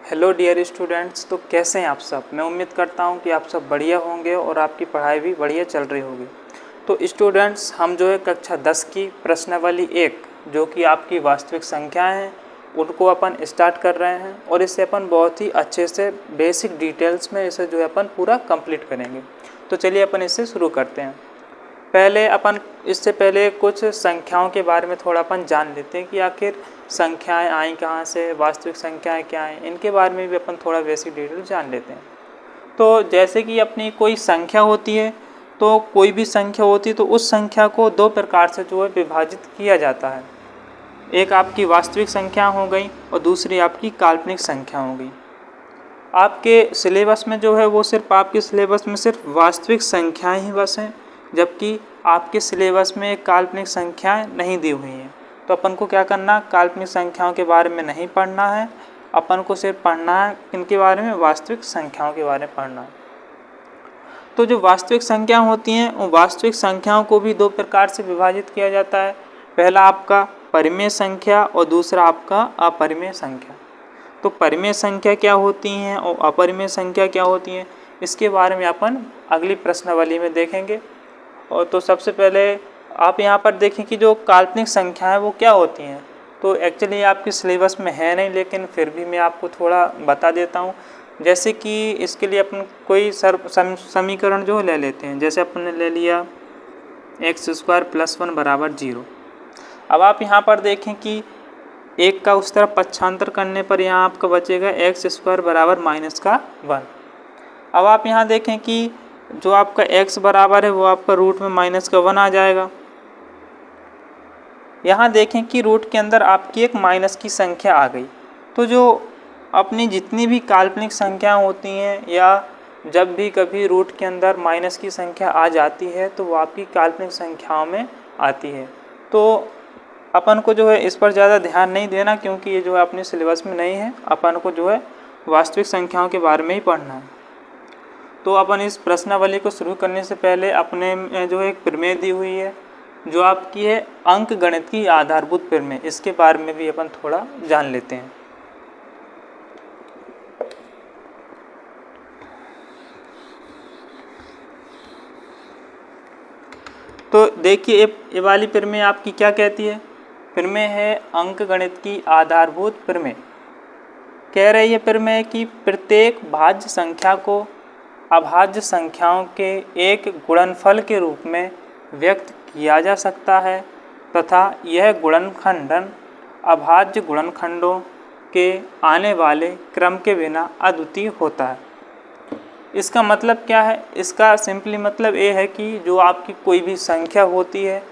Hello dear students. तो कैसे हैं आप सब। मैं उम्मीद करता हूं कि आप सब बढ़िया होंगे और आपकी पढ़ाई भी बढ़िया चल रही होगी। तो स्टूडेंट्स, हम जो है कक्षा 10 की प्रश्नावली 1 जो कि आपकी वास्तविक संख्याएं हैं उनको अपन स्टार्ट कर रहे हैं और इसे अपन बहुत ही अच्छे से बेसिक डिटेल्स में इसे जो है अपन पूरा कंप्लीट करेंगे। तो चलिए अपन इससे शुरू करते हैं। इससे पहले कुछ संख्याओं के बारे में थोड़ा अपन जान लेते हैं कि आखिर संख्याएं आई कहाँ से, वास्तविक संख्याएं क्या हैं, इनके बारे में भी अपन थोड़ा बेसिक डिटेल जान लेते हैं। तो जैसे कि अपनी कोई संख्या होती है, तो कोई भी संख्या होती है तो उस संख्या को दो प्रकार से जो है विभाजित किया जाता है। एक आपकी वास्तविक संख्या हो गई और दूसरी आपकी काल्पनिक संख्या हो गई। आपके सिलेबस में जो है वो सिर्फ आपके सिलेबस में सिर्फ वास्तविक संख्याएं ही बस हैं, जबकि आपके सिलेबस में काल्पनिक संख्याएं नहीं दी हुई हैं। तो अपन को क्या करना, काल्पनिक संख्याओं के बारे में नहीं पढ़ना है, अपन को सिर्फ पढ़ना है इनके बारे में, वास्तविक संख्याओं के बारे में पढ़ना है। तो जो वास्तविक संख्या होती हैं वो वास्तविक संख्याओं को भी दो प्रकार से विभाजित किया जाता है। पहला आपका परिमेय संख्या और दूसरा आपका अपरिमेय संख्या। तो परिमेय संख्या क्या होती हैं और अपरिमेय संख्या क्या होती हैं, इसके बारे में अपन अगली प्रश्नावली में देखेंगे। और तो सबसे पहले आप यहाँ पर देखें कि जो काल्पनिक संख्या है वो क्या होती हैं। तो एक्चुअली आपके सिलेबस में है नहीं, लेकिन फिर भी मैं आपको थोड़ा बता देता हूँ। जैसे कि इसके लिए अपन कोई समीकरण जो ले लेते हैं। जैसे अपन ने ले लिया x² + 1 = 0। अब आप यहाँ पर देखें कि एक का उस तरफ पक्षांतर करने पर यहाँ आपका बचेगा x² = -1। अब आप यहाँ देखें कि जो आपका x बराबर है वो आपका रूट में -1 आ जाएगा। यहाँ देखें कि रूट के अंदर आपकी एक माइनस की संख्या आ गई। तो जो अपनी जितनी भी काल्पनिक संख्या होती हैं या जब भी कभी रूट के अंदर माइनस की संख्या आ जाती है तो वो आपकी काल्पनिक संख्याओं में आती है। तो अपन को जो है इस पर ज़्यादा ध्यान नहीं देना, क्योंकि ये जो है अपने सिलेबस में नहीं है। अपन को जो है वास्तविक संख्याओं के बारे में ही पढ़ना है। तो अपन इस प्रश्नावली को शुरू करने से पहले अपने में जो एक प्रमेय दी हुई है जो आपकी है अंक गणित की आधारभूत प्रमेय, इसके बारे में भी अपन थोड़ा जान लेते हैं। तो देखिए ये वाली प्रमेय आपकी क्या कहती है। प्रमेय है अंक गणित की आधारभूत प्रमेय। कह रही है प्रमेय कि प्रत्येक भाज्य संख्या को अभाज्य संख्याओं के एक गुणनफल के रूप में व्यक्त किया जा सकता है तथा यह गुणनखंडन अभाज्य गुणनखंडों के आने वाले क्रम के बिना अद्वितीय होता है। इसका मतलब क्या है, इसका सिंपली मतलब ये है कि जो आपकी कोई भी संख्या होती है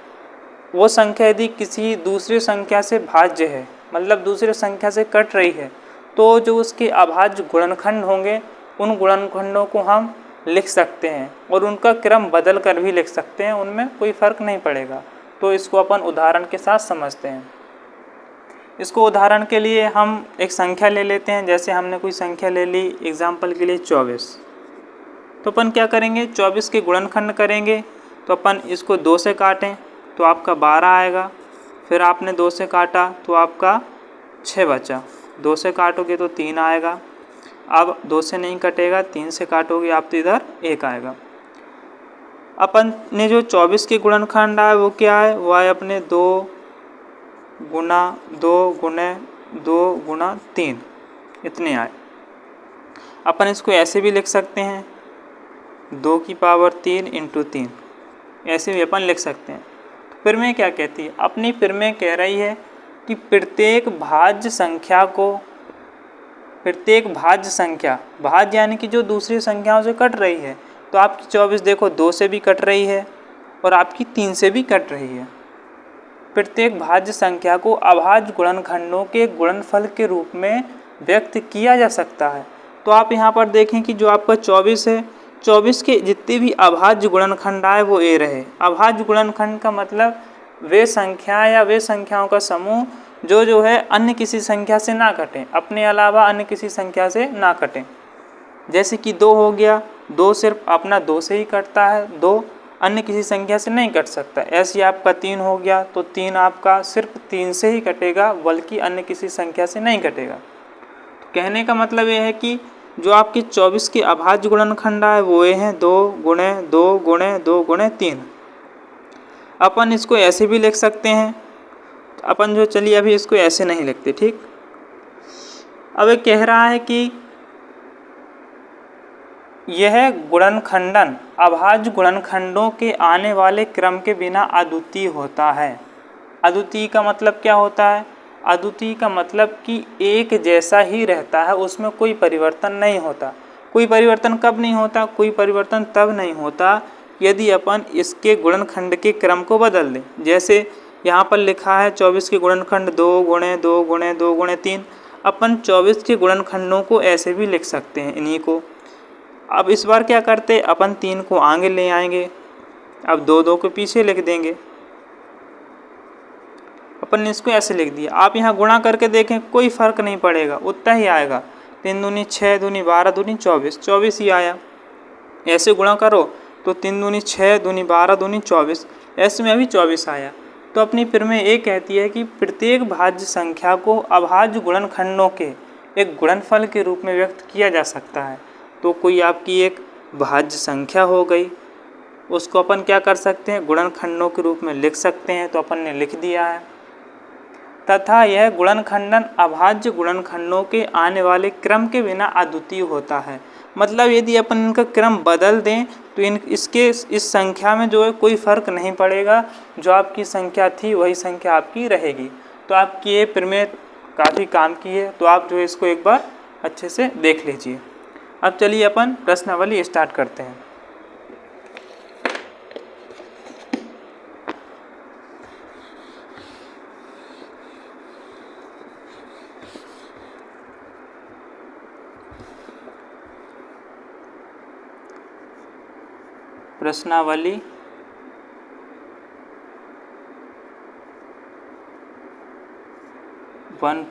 वो संख्या यदि किसी दूसरी संख्या से भाज्य है, मतलब दूसरी संख्या से कट रही है, तो जो उसके अभाज्य गुणनखंड होंगे उन गुणनखंडों को हम लिख सकते हैं और उनका क्रम बदल कर भी लिख सकते हैं, उनमें कोई फ़र्क नहीं पड़ेगा। तो इसको अपन उदाहरण के साथ समझते हैं। इसको उदाहरण के लिए हम एक संख्या ले लेते हैं। जैसे हमने कोई संख्या ले ली एग्जाम्पल के लिए 24। तो अपन क्या करेंगे, 24 के गुणनखंड करेंगे। तो अपन इसको 2 से काटें तो आपका 12 आएगा। फिर आपने 2 से काटा तो आपका 6 बचा। 2 से काटोगे तो 3 आएगा। अब 2 से नहीं कटेगा, 3 से काटोगे आप तो इधर 1 आएगा। अपन ने जो 24 के गुणनखंड आए वो क्या है, वो आए अपने 2 गुना 2 गुने 2 गुना 3, इतने आए। अपन इसको ऐसे भी लिख सकते हैं 2 की पावर 3 × 3, ऐसे भी अपन लिख सकते हैं। प्रमेय क्या कहती है, अपनी प्रमेय कह रही है कि प्रत्येक भाज्य संख्या भाज्य यानी कि जो दूसरी संख्याओं से कट रही है। तो आपकी 24 देखो 2 से भी कट रही है और आपकी 3 से भी कट रही है। प्रत्येक भाज्य संख्या को अभाज्य गुणनखंडों के गुणनफल के रूप में व्यक्त किया जा सकता है। तो आप यहाँ पर देखें कि जो आपका 24 है, 24 के जितने भी अभाज्य गुणनखंड आए वो ये रहे। अभाज्य गुणनखंड का मतलब वे संख्या या वे संख्याओं का समूह जो है अन्य किसी संख्या से ना कटें, अपने अलावा अन्य किसी संख्या से ना कटें। जैसे कि 2 हो गया, 2 सिर्फ अपना 2 से ही कटता है, 2 अन्य किसी संख्या से नहीं कट सकता। ऐसे ही आपका 3 हो गया तो 3 आपका सिर्फ 3 से ही कटेगा, बल्कि अन्य किसी संख्या से नहीं कटेगा। कहने का मतलब ये है कि जो आपकी 24 की अभाज्य गुणनखंड है वो ये हैं 2 गुणे 2 गुणे 2 गुणे 3। अपन इसको ऐसे भी लिख सकते हैं, अपन जो चलिए अभी इसको ऐसे नहीं लिखते, ठीक। अब ये कह रहा है कि यह गुणनखंडन अभाज्य गुणनखंडों के आने वाले क्रम के बिना अद्वितीय होता है। अद्वितीय का मतलब क्या होता है? अद्वितीय का मतलब कि एक जैसा ही रहता है, उसमें कोई परिवर्तन नहीं होता। कोई परिवर्तन कब नहीं होता? कोई परिवर्तन तब नहीं होता यदि अपन इसके गुणनखंड के क्रम को बदल दें। जैसे यहाँ पर लिखा है 24 के गुणनखंड 2 गुणे 2 गुणे 2 गुणे 3। अपन 24 के गुणनखंडों को ऐसे भी लिख सकते हैं, इन्हीं को। अब इस बार क्या करते, अपन 3 को आगे ले आएंगे, अब 2 2 को पीछे लिख देंगे। अपन ने इसको ऐसे लिख दिया। आप यहाँ गुणा करके देखें, कोई फर्क नहीं पड़ेगा, उतना ही आएगा। 3 दूनी 6 दूनी 12 दूनी 24, 24 ही आया। ऐसे गुणा करो तो 3 दूनी 6 दूनी 12 दूनी 24, ऐसे में अभी 24 आया। तो अपनी प्रमेय ये कहती है कि प्रत्येक भाज्य संख्या को अभाज्य गुणनखंडों के एक गुणनफल के रूप में व्यक्त किया जा सकता है। तो कोई आपकी एक भाज्य संख्या हो गई, उसको अपन क्या कर सकते हैं, गुणनखंडों के रूप में लिख सकते हैं। तो अपन ने लिख दिया है। तथा यह गुणनखंडन अभाज्य गुणनखंडों के आने वाले क्रम के बिना अद्वितीय होता है। मतलब यदि अपन इनका क्रम बदल दें तो इस संख्या में जो है कोई फर्क नहीं पड़ेगा, जो आपकी संख्या थी वही संख्या आपकी रहेगी। तो आपकी ये प्रमेय काफ़ी काम की है, तो आप जो है इसको एक बार अच्छे से देख लीजिए। अब चलिए अपन प्रश्नावली स्टार्ट करते हैं। प्रश्नावली वन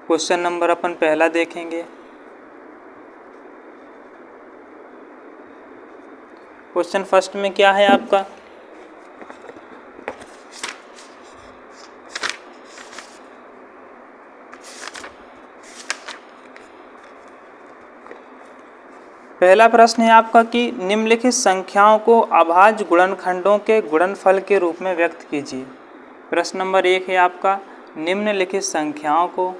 क्वेश्चन नंबर अपन पहला देखेंगे। क्वेश्चन फर्स्ट में क्या है आपका, पहला प्रश्न है आपका कि निम्नलिखित संख्याओं को अभाज्य गुणनखंडों के गुणनफल के रूप में व्यक्त कीजिए। प्रश्न नंबर 1 है आपका, निम्नलिखित संख्याओं को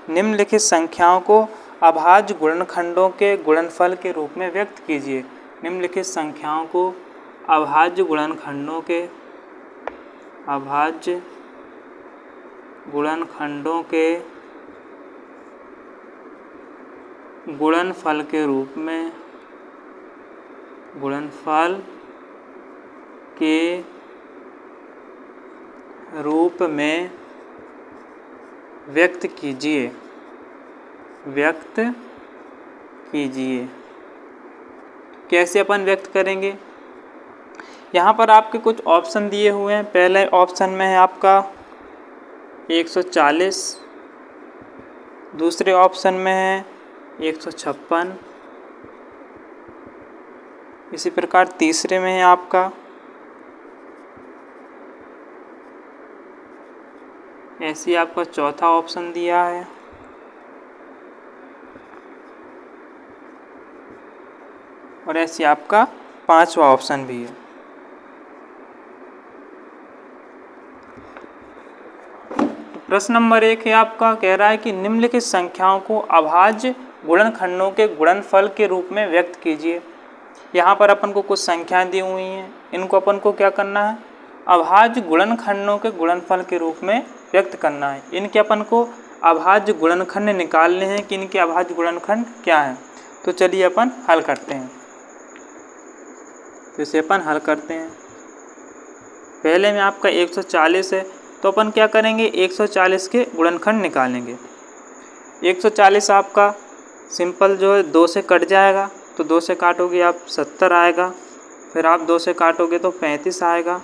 निम्नलिखित संख्याओं को अभाज्य गुणनखंडों के गुणनफल के रूप में व्यक्त कीजिए। निम्नलिखित संख्याओं को अभाज्य गुणनखंडों के गुणनफल के रूप में व्यक्त कीजिए। कैसे अपन व्यक्त करेंगे? यहाँ पर आपके कुछ ऑप्शन दिए हुए हैं। पहले ऑप्शन में है आपका 140, दूसरे ऑप्शन में है 156, इसी प्रकार तीसरे में है आपका ऐसे आपका चौथा ऑप्शन दिया है, और ऐसे आपका पांचवा ऑप्शन भी है। प्रश्न नंबर 1 है आपका, कह रहा है कि निम्नलिखित संख्याओं को अभाज्य गुणनखंडों के गुणनफल के रूप में व्यक्त कीजिए। यहाँ पर अपन को कुछ संख्याएं दी हुई हैं, इनको अपन को क्या करना है, अभाज्य गुणनखंडों के गुणनफल के रूप में व्यक्त करना है। इनके अपन को अभाज्य गुणनखंड निकालने हैं कि इनके अभाज्य गुणनखंड क्या है। तो चलिए अपन हल करते हैं। तो इसे अपन हल करते हैं। पहले में आपका 140 है, तो अपन क्या करेंगे, 140 के गुणनखंड निकालेंगे। 140 आपका सिंपल जो है 2 से कट जाएगा, तो 2 से काटोगे आप 70 आएगा। फिर आप 2 से काटोगे तो 35 आएगा।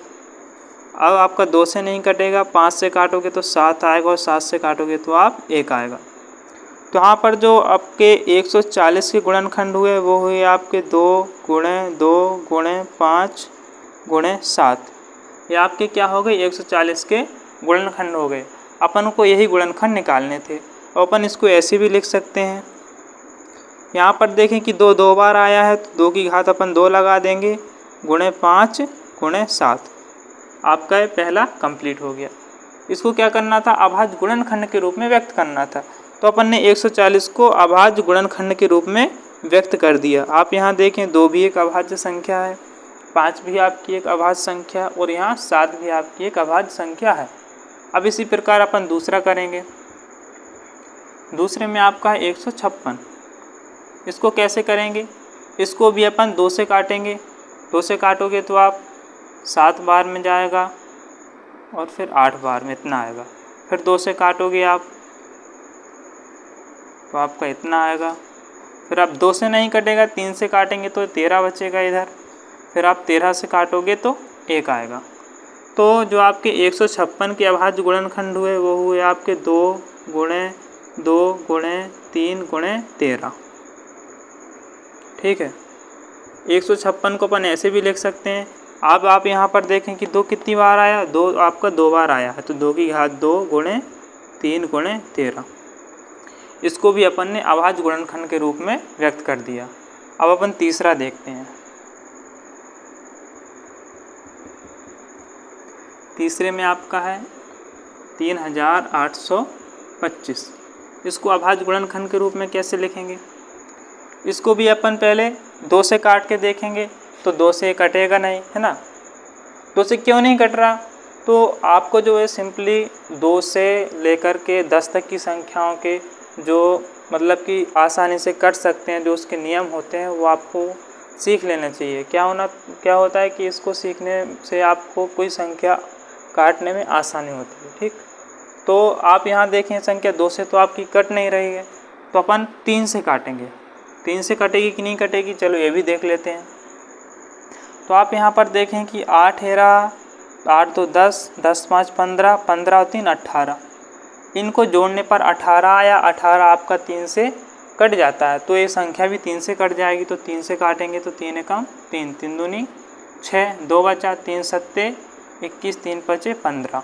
अब आपका 2 से नहीं कटेगा, 5 से काटोगे तो 7 आएगा और 7 से काटोगे तो आप 1 आएगा। तो यहाँ पर जो आपके 140 के गुणनखंड हुए वो हुए आपके 2 गुणे 2 गुणे 5 गुणे 7। ये आपके क्या हो गए 140 के गुणनखंड हो गए। अपन को यही गुणनखंड निकालने थे और अपन इसको ऐसे भी लिख सकते हैं। यहाँ पर देखें कि 2 2 बार आया है तो 2 की घात अपन 2 लगा देंगे, गुणे 5 गुणे 7। आपका ये पहला कंप्लीट हो गया। इसको क्या करना था, अभाज्य गुणनखंड के रूप में व्यक्त करना था। तो अपन ने 140 को अभाज्य गुणनखंड के रूप में व्यक्त कर दिया। आप यहाँ देखें 2 भी एक अभाज्य संख्या है, 5 भी आपकी एक अभाज्य संख्या है और यहाँ 7 भी आपकी एक अभाज्य संख्या है। अब इसी प्रकार अपन दूसरा करेंगे। दूसरे में आपका है 156। इसको कैसे करेंगे, इसको भी अपन 2 से काटेंगे। 2 से काटोगे तो आप 7 बार में जाएगा और फिर 8 बार में इतना आएगा। फिर 2 से काटोगे आप तो आपका इतना आएगा। फिर आप 2 से नहीं कटेगा, 3 से काटेंगे तो 13 बचेगा इधर। फिर आप 13 से काटोगे तो 1 आएगा। तो जो आपके 156 के अभाज्य गुणनखंड हुए वो हुए आपके 2 गुणे 2 गुणे 3 गुणे 13। ठीक है, 156 को अपन ऐसे भी लिख सकते हैं। अब आप यहाँ पर देखें कि 2 कितनी बार आया, 2 आपका 2 बार आया है तो 2 की घात 2 गुणे 3 गुणे 13। इसको भी अपन ने अभाज्य गुणनखंड के रूप में व्यक्त कर दिया। अब अपन तीसरा देखते हैं। तीसरे में आपका है 3825। इसको अभाज्य गुणनखंड के रूप में कैसे लिखेंगे, इसको भी अपन पहले 2 से काट के देखेंगे। तो 2 से कटेगा नहीं, है ना। 2 से क्यों नहीं कट रहा, तो आपको जो है सिंपली 2 से लेकर के 10 तक की संख्याओं के जो मतलब कि आसानी से कट सकते हैं, जो उसके नियम होते हैं वो आपको सीख लेना चाहिए। क्या होता है कि इसको सीखने से आपको कोई संख्या काटने में आसानी होती है। ठीक, तो आप यहाँ देखें संख्या 2 से तो आपकी कट नहीं रही है, तो अपन 3 से काटेंगे। 3 से कटेगी कि नहीं कटेगी, चलो ये भी देख लेते हैं। तो आप यहाँ पर देखें कि 8 हेरा 8 2 10, 10 5 15, 15 और 3 18। इनको जोड़ने पर 18 आया। 18 आपका 3 से कट जाता है, तो ये संख्या भी 3 से कट जाएगी। तो 3 से काटेंगे तो 3 एकम 3, 3 दूनी 6, 2 बचा, 3 सत्ते 21, 3 पचे 15,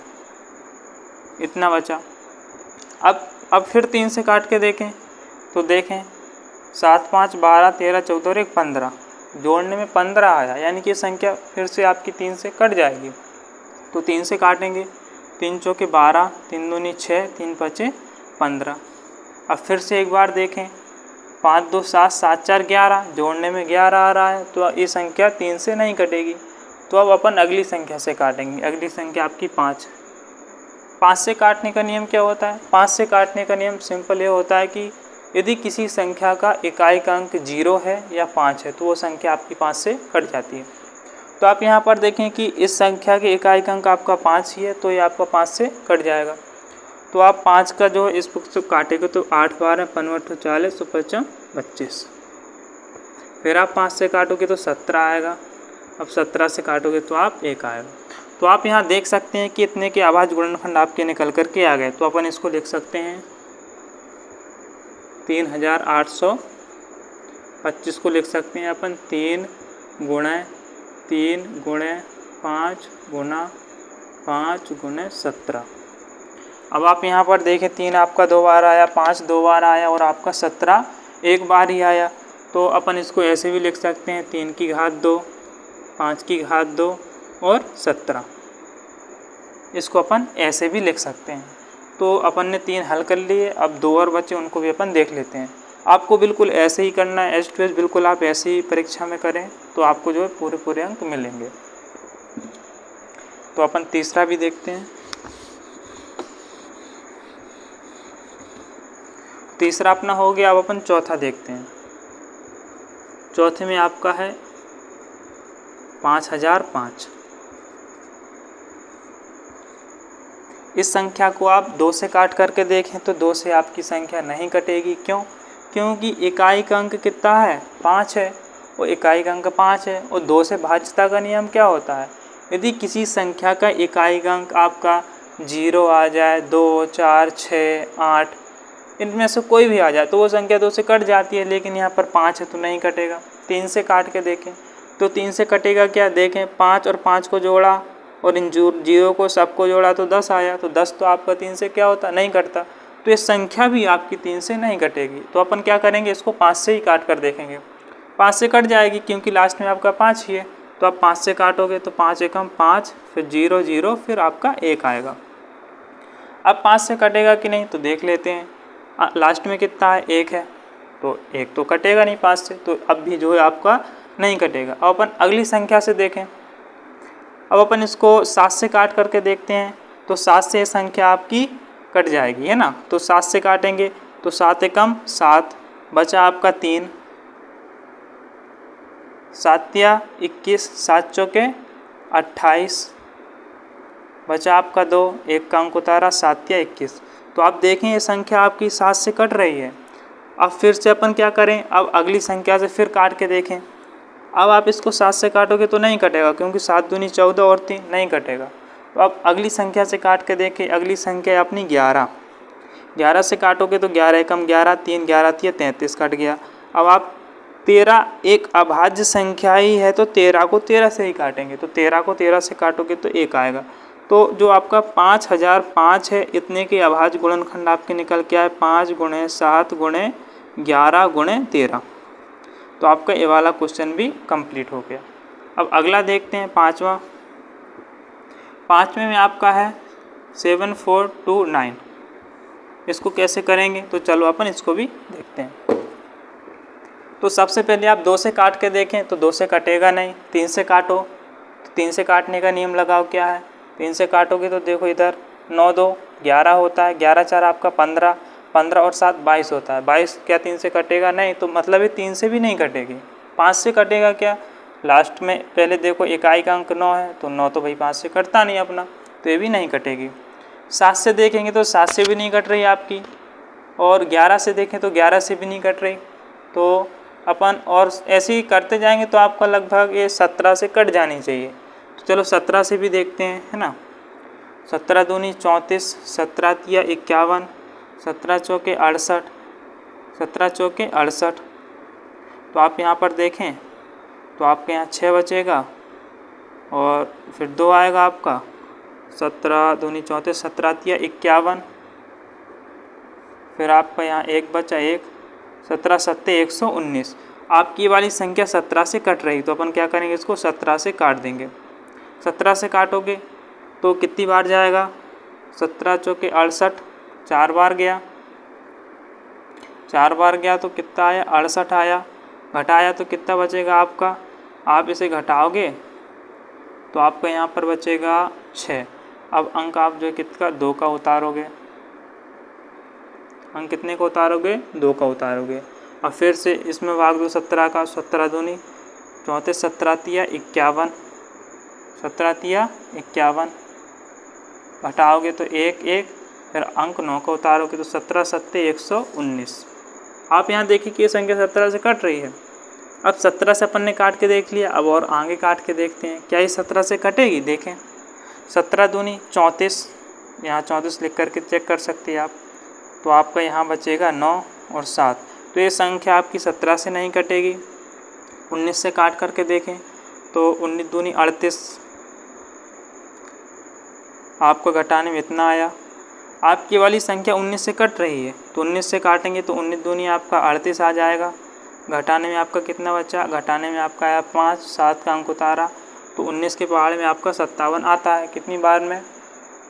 इतना बचा। अब फिर 3 से काट के देखें तो देखें 7 5 12 13 14 और 1 15, जोड़ने में 15 आया, यानी कि संख्या फिर से आपकी 3 से कट जाएगी। तो 3 से काटेंगे, 3 चौके 12, 3 दूनी 6, 3 पचे 15। अब फिर से एक बार देखें 5 2 7, 7 4 11, जोड़ने में 11 आ रहा है, तो ये संख्या 3 से नहीं कटेगी। तो अब अपन अगली संख्या से काटेंगे। अगली संख्या आपकी 5। 5 से काटने का नियम क्या होता है, 5 से काटने का नियम सिंपल ये होता है कि यदि किसी संख्या का इकाई का अंक 0 है या 5 है तो वो संख्या आपकी 5 से कट जाती है। तो आप यहाँ पर देखें कि इस संख्या के इकाई का अंक आपका 5 ही है, तो ये आपका 5 से कट जाएगा। तो आप 5 का जो इस बुक से काटेंगे तो 8 12 15 40 तो 5 25। फिर आप 5 से काटोगे तो 17 आएगा। अब 17 से काटोगे तो आप 1 आएगा। तो आप यहाँ देख सकते हैं कि इतने के अभाज्य गुणनखंड आपके निकल कर के आ गए। तो अपन इसको लिख सकते हैं 3825 को लिख सकते हैं अपन 3 गुणे 3 गुणे 5 गुना 5 गुणे 17। अब आप यहाँ पर देखें 3 आपका 2 बार आया, 5 2 बार आया और आपका 17 एक बार ही आया। तो अपन इसको ऐसे भी लिख सकते हैं 3 की घात 2, 5 की घात 2 और 17। इसको अपन ऐसे भी लिख सकते हैं। तो अपन ने 3 हल कर लिए, अब 2 और बचे, उनको भी अपन देख लेते हैं। आपको बिल्कुल ऐसे ही करना है, एज टू एज बिल्कुल आप ऐसे ही परीक्षा में करें तो आपको जो है पूरे अंक मिलेंगे। तो अपन तीसरा भी देखते हैं। तीसरा अपना हो गया, अब अपन चौथा देखते हैं। चौथे में आपका है 5005। इस संख्या को आप 2 से काट करके देखें तो 2 से आपकी संख्या नहीं कटेगी। क्यों? क्योंकि इकाई का अंक कितना है, 5 है वो इकाई का अंक 5 है। और 2 से भाज्यता का नियम क्या होता है, यदि किसी संख्या का इकाई का अंक आपका 0 आ जाए, 2, 4, 6, 8 इनमें से कोई भी आ जाए तो वो संख्या 2 से कट जाती है, लेकिन यहाँ पर 5 है तो नहीं कटेगा। 3 से काट के देखें तो 3 से कटेगा क्या, देखें 5 और 5 को जोड़ा और इन 0 को सबको जोड़ा तो 10 आया, तो 10 तो आपका 3 से क्या होता, नहीं कटता, तो ये संख्या भी आपकी 3 से नहीं कटेगी। तो अपन क्या करेंगे, इसको 5 से ही काट कर देखेंगे। 5 से कट जाएगी क्योंकि लास्ट में आपका 5 ही है, तो आप 5 से काटोगे तो 5 एकम 5, फिर 0 0, फिर आपका 1 आएगा। अब 5 से कटेगा कि नहीं तो देख लेते हैं, लास्ट में कितना है, 1 है, तो 1 तो कटेगा नहीं 5 से, तो अब भी जो है आपका नहीं कटेगा। अब अपन अगली संख्या से देखें, अब अपन इसको 7 से काट करके देखते हैं, तो 7 से ये संख्या आपकी कट जाएगी, है ना। तो 7 से काटेंगे तो 7 एकम 7, बचा आपका 3, 7 या 21, 7 चौके 28, बचा आपका 2, 1 का अंक उतारा, 7 या 21। तो आप देखें ये संख्या आपकी 7 से कट रही है। अब फिर से अपन क्या करें, अब अगली संख्या से फिर काट के देखें। अब आप इसको 7 से काटोगे तो नहीं कटेगा क्योंकि 7 दूनी 14 और 3 नहीं कटेगा। तो अब अगली संख्या से काट के देखें, अगली संख्या है अपनी 11। 11 से काटोगे तो 11 एकम 11, 3 11 3 33 कट गया। अब आप 13 एक अभाज्य संख्या ही है तो 13 को 13 से ही काटेंगे, तो 13 को 13 से काटोगे तो 1 आएगा। तो जो आपका 5005 है, इतने के अभाज्य गुणनखंड आपके निकल के आए 5 × 7 × 11 × 13। तो आपका ये वाला क्वेश्चन भी कंप्लीट हो गया। अब अगला देखते हैं पाँचवा। पाँचवें में आपका है 7429। इसको कैसे करेंगे, तो चलो अपन इसको भी देखते हैं। तो सबसे पहले आप 2 से काट के देखें तो 2 से कटेगा नहीं। 3 से काटो तो 3 से काटने का नियम लगाओ, क्या है, 3 से काटोगे तो देखो इधर 9 2 11 होता है, 11 4 आपका 15, 15 और 7 22 होता है। 22 क्या 3 से कटेगा नहीं, तो मतलब ये 3 से भी नहीं कटेगी। 5 से कटेगा क्या, लास्ट में पहले देखो इकाई का अंक 9 है, तो 9 तो भाई 5 से कटता नहीं अपना, तो ये भी नहीं कटेगी। 7 से देखेंगे तो 7 से भी नहीं कट रही आपकी, और 11 से देखें तो 11 से भी नहीं कट रही। तो अपन और ऐसे ही करते जाएंगे तो आपका लगभग ये 17 से कट जानी चाहिए। तो चलो 17 से भी देखते हैं, है ना। 17 दूनी 34, 17 तिया 51, 17 चौके 68, 17 चौके 68। तो आप यहाँ पर देखें तो आपके यहाँ 6 बचेगा और फिर 2 आएगा आपका। 17 दूनी 34, 17 तिया 51, फिर आपका यहाँ 1 बचा 1, 17 सत्ते 119। आपकी वाली संख्या 17 से कट रही, तो अपन क्या करेंगे, इसको 17 से काट देंगे। 17 से काटोगे तो कितनी बार जाएगा, 17 चौके 68, 4 बार गया, 4 बार गया तो कितना आया, 68 आया। घटाया तो कितना बचेगा आपका, आप इसे घटाओगे तो आपका यहाँ पर बचेगा 6। अब अंक आप जो कितना 2 का उतारोगे, अंक कितने को उतारोगे, 2 का उतारोगे। और फिर से इसमें भाग दो 17 का, 17 दूनी 34, 17 तिया 51, 17 तिया 51, घटाओगे तो 1 1, फिर अंक 9 का उतारोगे तो 17 सत्ते 119। आप यहाँ देखिए कि ये संख्या 17 से कट रही है। अब 17 से अपन ने काट के देख लिया, अब और आगे काट के देखते हैं क्या ये 17 से कटेगी। देखें 17 दूनी 34, यहाँ 34 लिख करके चेक कर सकते हैं आप। तो आपका यहाँ बचेगा 9 और 7, तो ये संख्या आपकी 17 से नहीं कटेगी। 19 से काट करके देखें तो 19 दूनी 38, आपको घटाने में इतना आया। आपकी वाली संख्या 19 से कट रही है, तो 19 से काटेंगे तो 19 दूनी आपका 38 आ जाएगा। घटाने में आपका कितना बचा, घटाने में आपका आया 5, 7 का अंक उतारा तो 19 के पहाड़ में आपका 57 आता है। कितनी बार में,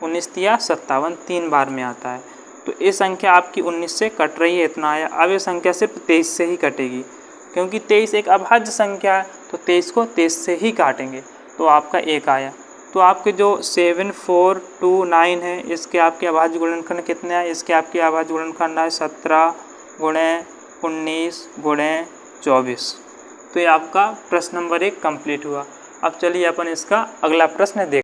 19 तिया 57, 3 बार में आता है। तो ये संख्या आपकी 19 से कट रही है, इतना आया। अब ये संख्या सिर्फ 23 से ही कटेगी, क्योंकि 23 एक अभाज्य संख्या है, तो 23 को 23 से ही काटेंगे, तो आपका 1 आया। तो आपके जो 7429 है, इसके आपके अभाज्य गुणनखंड कितने हैं, इसके आपके अभाज्य गुणनखंड है 17 × 19 × 24। तो ये आपका प्रश्न नंबर 1 कंप्लीट हुआ। अब चलिए अपन इसका अगला प्रश्न देख